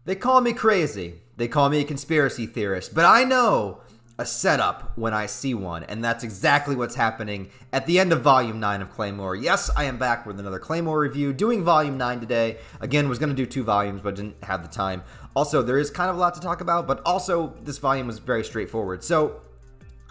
They call me crazy. They call me a conspiracy theorist. But I know a setup when I see one. And that's exactly what's happening at the end of Volume 9 of Claymore. Yes, I am back with another Claymore review, doing Volume 9 today. Again, was going to do 2 volumes, but didn't have the time. Also, there is kind of a lot to talk about, but also this volume was very straightforward. So,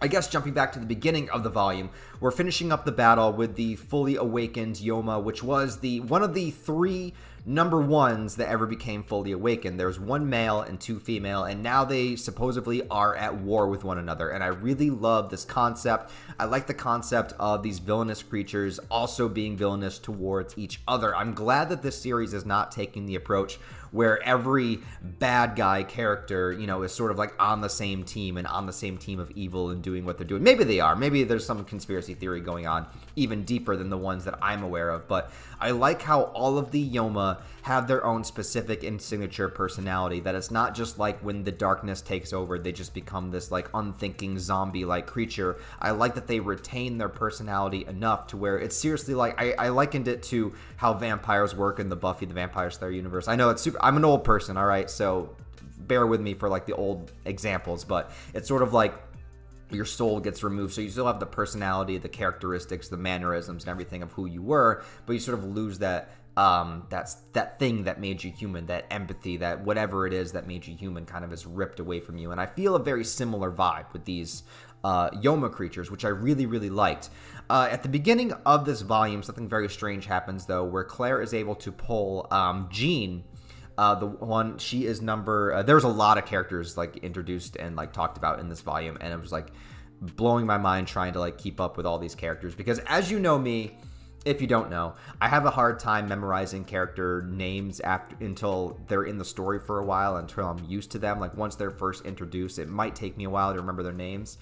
I guess jumping back to the beginning of the volume, we're finishing up the battle with the fully awakened Yoma, which was one of the 3 number 1s that ever became fully awakened. There's 1 male and 2 female, and now they supposedly are at war with one another. And I really love this concept. I like the concept of these villainous creatures also being villainous towards each other. I'm glad that this series is not taking the approach where every bad guy character, you know, is sort of like on the same team and on the same team of evil and doing what they're doing. Maybe they are. Maybe there's some conspiracy theory going on even deeper than the ones that I'm aware of. But I like how all of the Yoma have their own specific and signature personality, that it's not just like when the darkness takes over, they just become this like unthinking zombie-like creature. I like that they retain their personality enough to where it's seriously like, I likened it to how vampires work in the Buffy the Vampire Slayer universe. I know it's super, I'm an old person, all right, so bear with me for like the old examples, but it's sort of like your soul gets removed, so you still have the personality, the characteristics, the mannerisms, and everything of who you were, but you sort of lose that that thing that made you human, that empathy, that whatever it is that made you human kind of is ripped away from you. And I feel a very similar vibe with these Yoma creatures, which I really, really liked. At the beginning of this volume, something very strange happens, though, where Claire is able to pull Jean. The one, she is number, there's a lot of characters like introduced and like talked about in this volume, and it was like blowing my mind trying to like keep up with all these characters, because as you know me, if you don't know, I have a hard time memorizing character names until they're in the story for a while, until I'm used to them. Like once they're first introduced, it might take me a while to remember their names.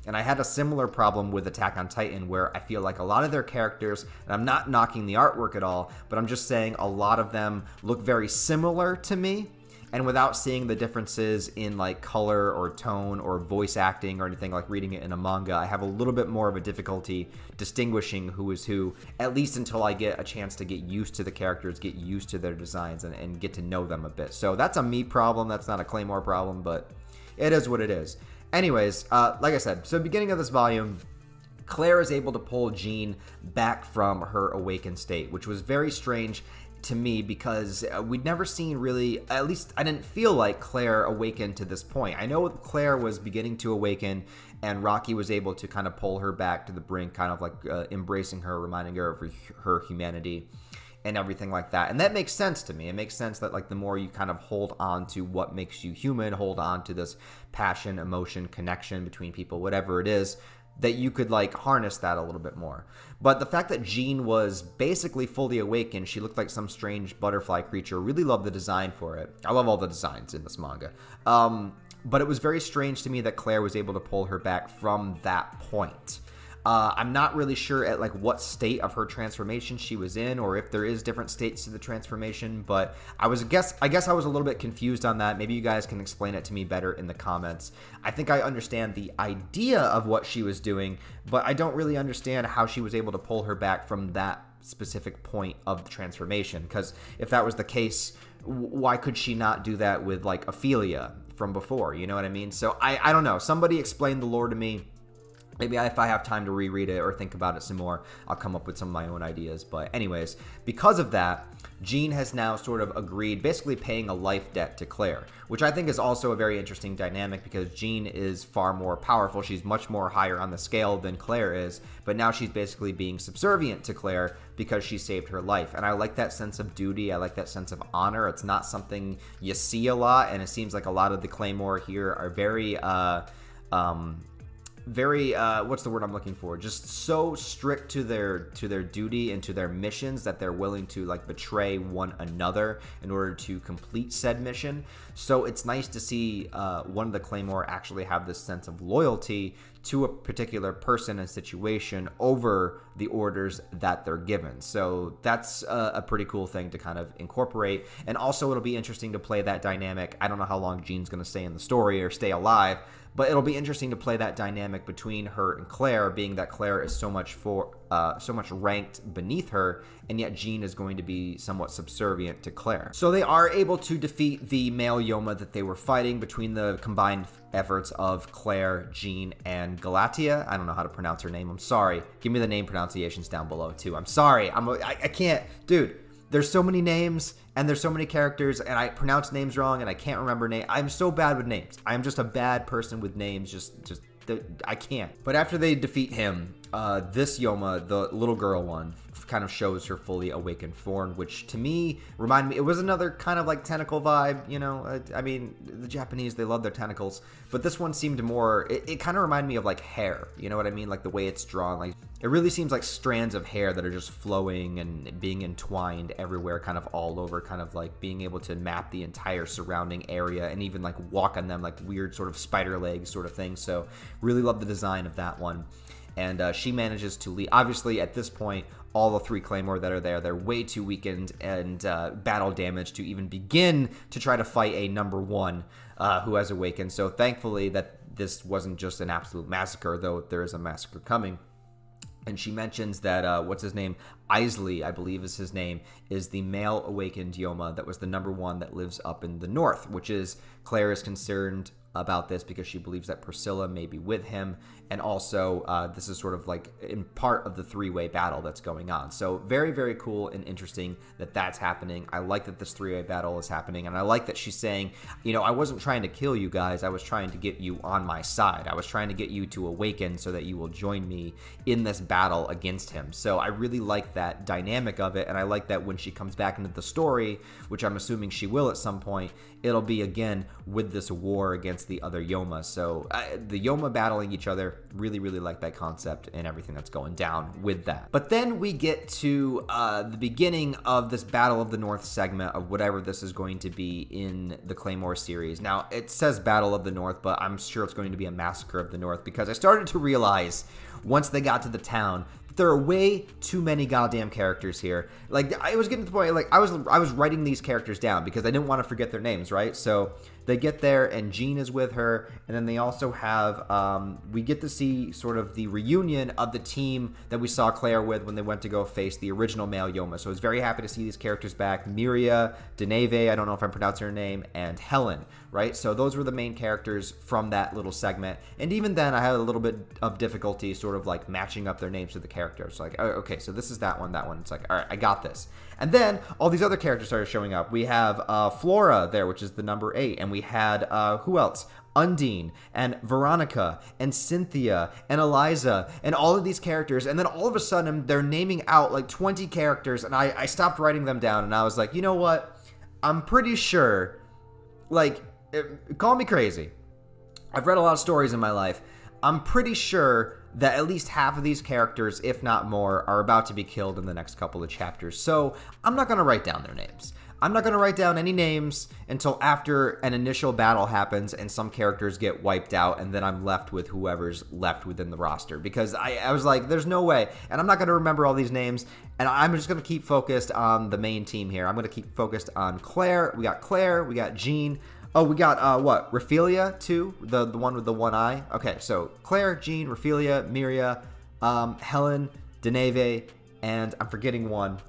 And I had a similar problem with Attack on Titan, where I feel like a lot of their characters, and I'm not knocking the artwork at all, but I'm just saying a lot of them look very similar to me. And without seeing the differences in like color or tone or voice acting or anything, like reading it in a manga, I have a little bit more of a difficulty distinguishing who is who, at least until I get a chance to get used to the characters, get used to their designs, and get to know them a bit. So that's a me problem. That's not a Claymore problem, but it is what it is. Anyways, like I said, so beginning of this volume, Claire is able to pull Jean back from her awakened state, which was very strange to me because we'd never seen really, at least I didn't feel like Claire awakened to this point. I know Claire was beginning to awaken, and Rocky was able to kind of pull her back to the brink, kind of like embracing her, reminding her of her humanity and everything like that. And that makes sense to me. It makes sense that like the more you kind of hold on to what makes you human, hold on to this passion, emotion, connection between people, whatever it is, that you could like harness that a little bit more. But the fact that Jean was basically fully awakened, she looked like some strange butterfly creature. Really love the design for it. I love all the designs in this manga. But it was very strange to me that Claire was able to pull her back from that point. I'm not really sure at like what state of her transformation she was in, or if there is different states to the transformation, but I guess I was a little bit confused on that. Maybe you guys can explain it to me better in the comments. I think I understand the idea of what she was doing, but I don't really understand how she was able to pull her back from that specific point of the transformation, because if that was the case, why could she not do that with like Ophelia from before? You know what I mean? So I don't know. Somebody explain the lore to me. Maybe if I have time to reread it or think about it some more, I'll come up with some of my own ideas. But anyways, because of that, Jean has now sort of agreed, basically paying a life debt to Claire, which I think is also a very interesting dynamic because Jean is far more powerful. She's much more higher on the scale than Claire is, but now she's basically being subservient to Claire because she saved her life. And I like that sense of duty. I like that sense of honor. It's not something you see a lot, and it seems like a lot of the Claymore here are very what's the word I'm looking for, just so strict to their duty and to their missions that they're willing to like betray one another in order to complete said mission. So it's nice to see one of the Claymore actually have this sense of loyalty to a particular person and situation over the orders that they're given. So that's a pretty cool thing to kind of incorporate. And also it'll be interesting to play that dynamic. I don't know how long Jean's going to stay in the story or stay alive, but it'll be interesting to play that dynamic between her and Claire, being that Claire is so much ranked beneath her, and yet Jean is going to be somewhat subservient to Claire. So they are able to defeat the male Yoma that they were fighting between the combined efforts of Claire, Jean, and Galatia. I don't know how to pronounce her name. I'm sorry. Give me the name pronunciations down below too. I'm sorry. I can't, dude. There's so many names and there's so many characters, and I pronounce names wrong and I can't remember names. I'm so bad with names. I'm just a bad person with names. I can't. But after they defeat him, this Yoma, the little girl one, kind of shows her fully awakened form, which to me reminded me, it was another kind of like tentacle vibe, you know. I mean, the Japanese, they love their tentacles, but this one seemed more, it kind of reminded me of like hair, you know what I mean? Like the way it's drawn, like it really seems like strands of hair that are just flowing and being entwined everywhere, kind of all over, kind of like being able to map the entire surrounding area and even like walk on them like weird sort of spider legs sort of thing. So really love the design of that one. And she manages to lead. Obviously, at this point, all the 3 Claymore that are there, they're way too weakened and battle damaged to even begin to try to fight a number 1 who has awakened. So thankfully that this wasn't just an absolute massacre, though there is a massacre coming. And she mentions that, what's his name? Isley, I believe is his name, is the male awakened Yoma that was the number 1 that lives up in the north, which is, Claire is concerned about this because she believes that Priscilla may be with him, and also this is sort of like in part of the 3-way battle that's going on. So very, very cool and interesting that that's happening. I like that this 3-way battle is happening, and I like that she's saying, you know, I wasn't trying to kill you guys, I was trying to get you on my side. I was trying to get you to awaken so that you will join me in this battle against him. So I really like that dynamic of it, and I like that when she comes back into the story, which I'm assuming she will at some point, it'll be again with this war against the other Yoma. So the Yoma battling each other, really, really like that concept and everything that's going down with that. But then we get to the beginning of this Battle of the North segment of whatever this is going to be in the Claymore series. Now, it says Battle of the North, but I'm sure it's going to be a Massacre of the North, because I started to realize once they got to the town, there are way too many goddamn characters here. Like, I was getting to the point, like, I was writing these characters down because I didn't want to forget their names, right? So they get there, and Jean is with her, and then they also have, we get to see sort of the reunion of the team that we saw Claire with when they went to go face the original male Yoma. So I was very happy to see these characters back. Miria, Deneve, I don't know if I'm pronouncing her name, and Helen, right? So those were the main characters from that little segment. And even then, I had a little bit of difficulty sort of like matching up their names to the characters. Like, oh, okay, so this is that one, that one. It's like, all right, I got this. And then all these other characters started showing up. We have Flora there, which is the number 8, and we had, who else? Undine, and Veronica, and Cynthia, and Eliza, and all of these characters, and then all of a sudden, they're naming out like 20 characters, and I stopped writing them down, and I was like, you know what? I'm pretty sure, like, call me crazy. I've read a lot of stories in my life. I'm pretty sure that at least half of these characters, if not more, are about to be killed in the next couple of chapters. So I'm not going to write down their names. I'm not going to write down any names until after an initial battle happens and some characters get wiped out, and then I'm left with whoever's left within the roster. Because I was like, there's no way. And I'm not going to remember all these names, and I'm just going to keep focused on the main team here. I'm going to keep focused on Claire. We got Jean. Oh, we got, what, Raphaelia, too? The one with the one eye? Okay, so Claire, Jean, Raphaelia, Miria, Helen, Deneve, and I'm forgetting one.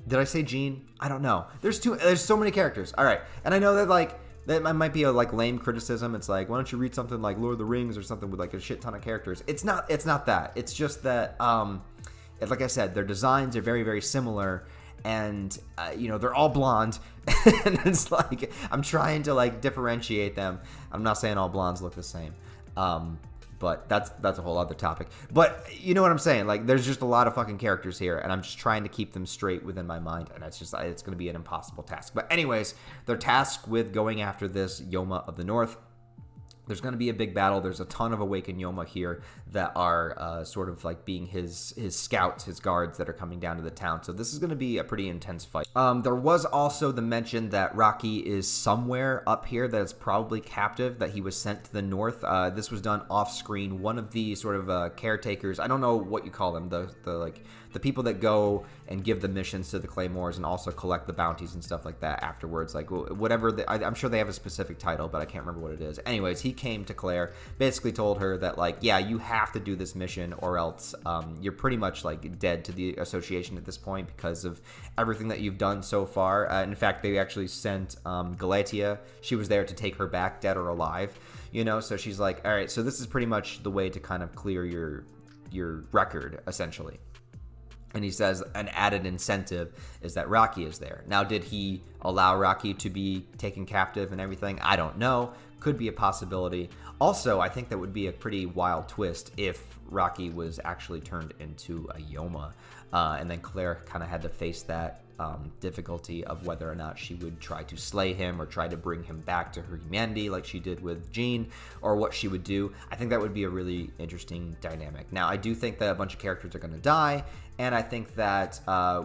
Did I say Jean? I don't know. There's so many characters. All right. And I know that, like, that might be a, like, lame criticism. It's like, why don't you read something like Lord of the Rings or something with, like, a shit ton of characters? It's not that. It's just that, like I said, their designs are very, very similar. And, you know, they're all blonde. And it's like, I'm trying to, like, differentiate them. I'm not saying all blondes look the same. But that's a whole other topic. But you know what I'm saying? Like, there's just a lot of fucking characters here, and I'm just trying to keep them straight within my mind, and it's going to be an impossible task. But anyways, they're tasked with going after this Yoma of the North. There's going to be a big battle. There's a ton of awakened Yoma here that are sort of like being his scouts, his guards that are coming down to the town. So this is going to be a pretty intense fight. There was also the mention that Rocky is somewhere up here that is probably captive, that he was sent to the north. This was done off screen. One of the sort of caretakers, I don't know what you call them, the people that go and give the missions to the Claymores and also collect the bounties and stuff like that afterwards, like whatever. I'm sure they have a specific title, but I can't remember what it is. Anyways, he came to Claire, basically told her that, like, yeah, you have to do this mission or else you're pretty much like dead to the association at this point because of everything that you've done so far. In fact, they actually sent Galatea. She was there to take her back, dead or alive, you know. So she's like, all right, so this is pretty much the way to kind of clear your record, essentially. And he says an added incentive is that Rocky is there. Now, did he allow Rocky to be taken captive and everything? I don't know. Could be a possibility. Also, I think that would be a pretty wild twist if Rocky was actually turned into a Yoma. And then Claire kind of had to face that difficulty of whether or not she would try to slay him or try to bring him back to her humanity like she did with Jean, or what she would do. I think that would be a really interesting dynamic. Now, I do think that a bunch of characters are going to die, and I think that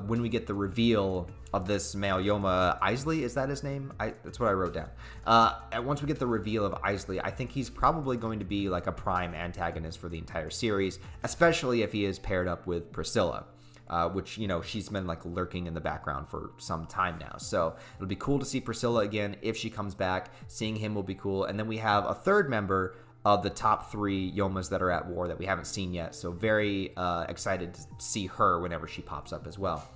when we get the reveal of this male Yoma, Isley, is that his name? That's what I wrote down. Once we get the reveal of Isley, I think he's probably going to be like a prime antagonist for the entire series, especially if he is paired up with Priscilla. Which, you know, she's been like lurking in the background for some time now. So it'll be cool to see Priscilla again if she comes back. Seeing him will be cool. And then we have a third member of the top 3 Yomas that are at war that we haven't seen yet. So very excited to see her whenever she pops up as well.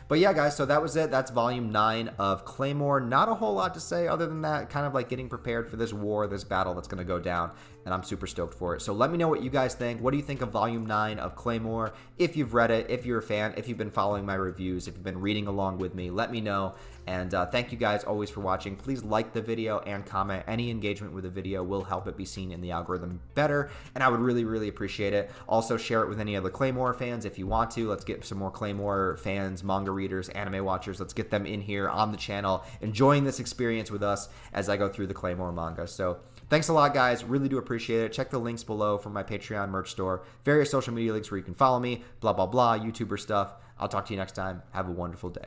But yeah, guys, so that was it. That's volume 9 of Claymore. Not a whole lot to say other than that, kind of like getting prepared for this war, this battle that's going to go down, and I'm super stoked for it. So let me know what you guys think. What do you think of volume 9 of Claymore? If you've read it, if you're a fan, if you've been following my reviews, if you've been reading along with me, let me know. And thank you guys always for watching. Please like the video and comment. Any engagement with the video will help it be seen in the algorithm better, and I would really, really appreciate it. Also, share it with any other Claymore fans if you want to. Let's get some more Claymore fans, manga readers, anime watchers. Let's get them in here on the channel, enjoying this experience with us as I go through the Claymore manga. So thanks a lot, guys. Really do appreciate it. Check the links below for my Patreon merch store, various social media links where you can follow me, blah, blah, blah, YouTuber stuff. I'll talk to you next time. Have a wonderful day.